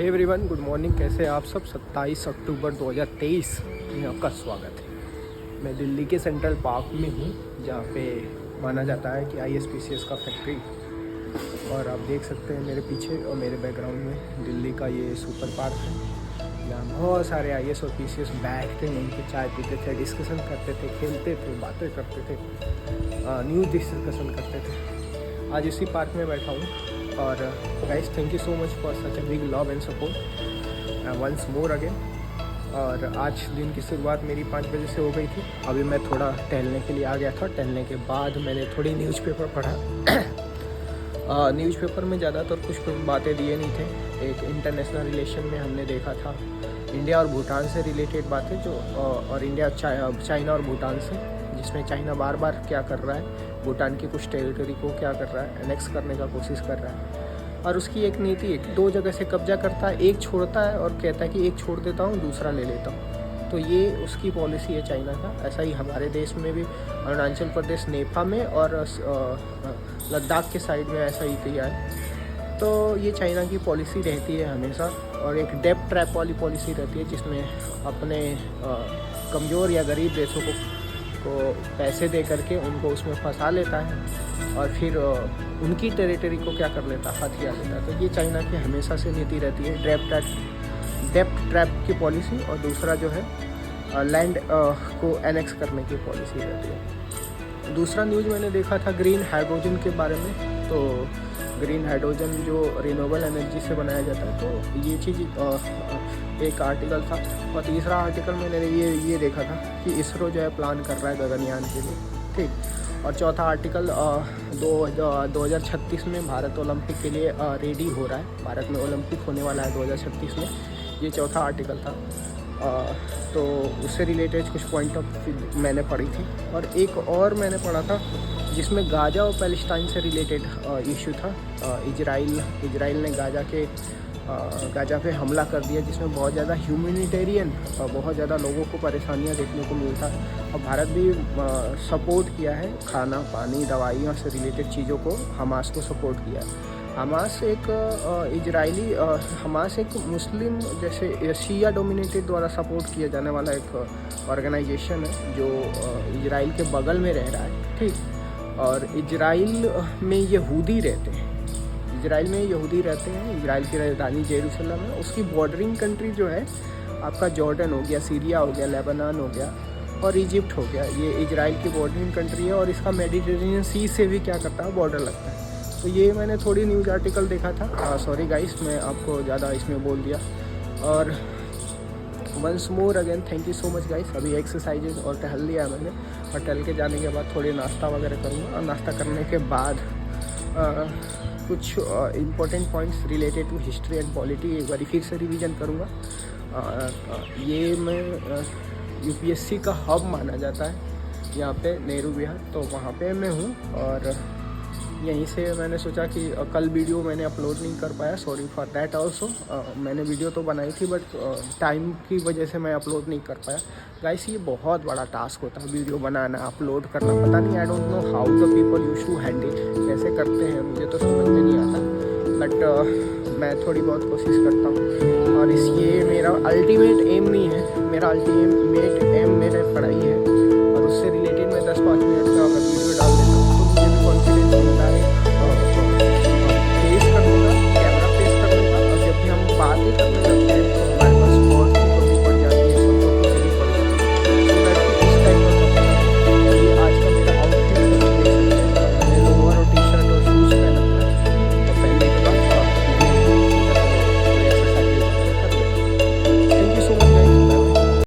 Hey everyone, good morning. कैसे आप सब। 27 अक्टूबर 2023 में आपका स्वागत है। मैं दिल्ली के सेंट्रल पार्क में हूँ, जहाँ पे माना जाता है कि ISPCS का फैक्ट्री। और आप देख सकते हैं मेरे पीछे और मेरे बैकग्राउंड में दिल्ली का ये सुपर पार्क है, जहाँ बहुत सारे IAS और PCS बैठते हैं, उनके चाय पीते थे, डिस्कशन करते थे, खेलते थे, बातें करते थे, न्यूज़ डिस्कशन करते थे। आज इसी पार्क में बैठा हूँ। और guys, thank you so much for such a big love and support once more again. और आज दिन की शुरुआत मेरी 5 बजे से हो गई थी। अभी मैं थोड़ा टहलने के लिए आ गया था। टहलने के बाद मैंने थोड़ी न्यूज़पेपर पढ़ा। न्यूज़पेपर में ज़्यादातर कुछ बातें दिए नहीं थे। एक इंटरनेशनल रिलेशन में हमने देखा था इंडिया और भूटान से रिलेटेड बातें, जो और इंडिया चाइना और भूटान से, जिसमें चाइना बार बार क्या कर रहा है, भूटान की कुछ टेरिटरी को क्या कर रहा है, एनेक्स करने का कोशिश कर रहा है। और उसकी एक नीति है कि 2 जगह से कब्जा करता है, एक छोड़ता है और कहता है कि एक छोड़ देता हूँ, दूसरा ले लेता हूँ। तो ये उसकी पॉलिसी है चाइना का। ऐसा ही हमारे देश में भी अरुणाचल प्रदेश नेपा में और लद्दाख के साइड में ऐसा ही किया है। तो ये चाइना की पॉलिसी रहती है हमेशा। और एक डेप्ट ट्रैप वाली पॉलिसी रहती है, जिसमें अपने कमज़ोर या गरीब देशों को पैसे दे करके उनको उसमें फंसा लेता है और फिर उनकी टेरिटरी को क्या कर लेता है, हथिया लेता है। तो ये चाइना की हमेशा से नीति रहती है, डेप्ट ट्रैप की पॉलिसी। और दूसरा जो है लैंड को एनेक्स करने की पॉलिसी रहती है। दूसरा न्यूज़ मैंने देखा था ग्रीन हाइड्रोजन के बारे में। तो ग्रीन हाइड्रोजन जो रिन्यूएबल एनर्जी से बनाया जाता है, तो ये चीज़ एक आर्टिकल था। और तीसरा आर्टिकल मैंने ये देखा था कि इसरो जो है प्लान कर रहा है गगनयान के लिए, ठीक। और चौथा आर्टिकल 2036 में भारत ओलंपिक के लिए रेडी हो रहा है। भारत में ओलंपिक होने वाला है 2036 में। ये चौथा आर्टिकल था। तो उससे रिलेटेड कुछ पॉइंट ऑफ मैंने पढ़ी थी। और एक और मैंने पढ़ा था जिसमें गाजा और पैलेस्टाइन से रिलेटेड इशू था। इजराइल ने गाजा पे हमला कर दिया, जिसमें बहुत ज़्यादा ह्यूमैनिटेरियन बहुत ज़्यादा लोगों को परेशानियां देखने को मिलता है। और भारत भी सपोर्ट किया है, खाना पानी दवाइयों से रिलेटेड चीज़ों को हमास को सपोर्ट किया है। हमास एक मुस्लिम जैसे शिया डोमिनेटेड द्वारा सपोर्ट किया जाने वाला एक ऑर्गेनाइजेशन है, जो इजराइल के बगल में रह रहा है, ठीक। और इजराइल में यहूदी रहते हैं। इजराइल की राजधानी जेरूसलम है। उसकी बॉर्डरिंग कंट्री जो है आपका जॉर्डन हो गया, सीरिया हो गया, लेबनान हो गया और इजिप्ट हो गया। ये इजराइल की बॉर्डरिंग कंट्री है। और इसका मेडिटेरेनियन सी से भी क्या करता है, बॉर्डर लगता है। तो ये मैंने थोड़ी न्यूज़ आर्टिकल देखा था। सॉरी गाइस, मैं आपको ज़्यादा इसमें बोल दिया। और once more again thank you so much guys. अभी एक्सरसाइजेज और टहल लिया मैंने, और टहल के जाने के बाद थोड़ी नाश्ता वगैरह करूँगा। और नाश्ता करने के बाद कुछ important points related to history and polity एक बार फिर से रिवीजन करूँगा। ये मैं UPSC का हब माना जाता है यहाँ पे, नेहरू विहार। तो वहाँ पे मैं हूँ। और यहीं से मैंने सोचा कि कल वीडियो मैंने अपलोड नहीं कर पाया, सॉरी फॉर दैट ऑल्सो। मैंने वीडियो तो बनाई थी, बट टाइम की वजह से मैं अपलोड नहीं कर पाया। गाइस, ये बहुत बड़ा टास्क होता है, वीडियो बनाना, अपलोड करना। पता नहीं, I don't know how the people used to handle, कैसे करते हैं, मुझे तो समझ में नहीं आता। बट मैं थोड़ी बहुत कोशिश करता हूँ। और ये मेरा अल्टीमेट एम नहीं है। मेरा अल्टीमेट एम मेरे पढ़ाई है, और उससे रिलेटेड मैं 10-5 मिनट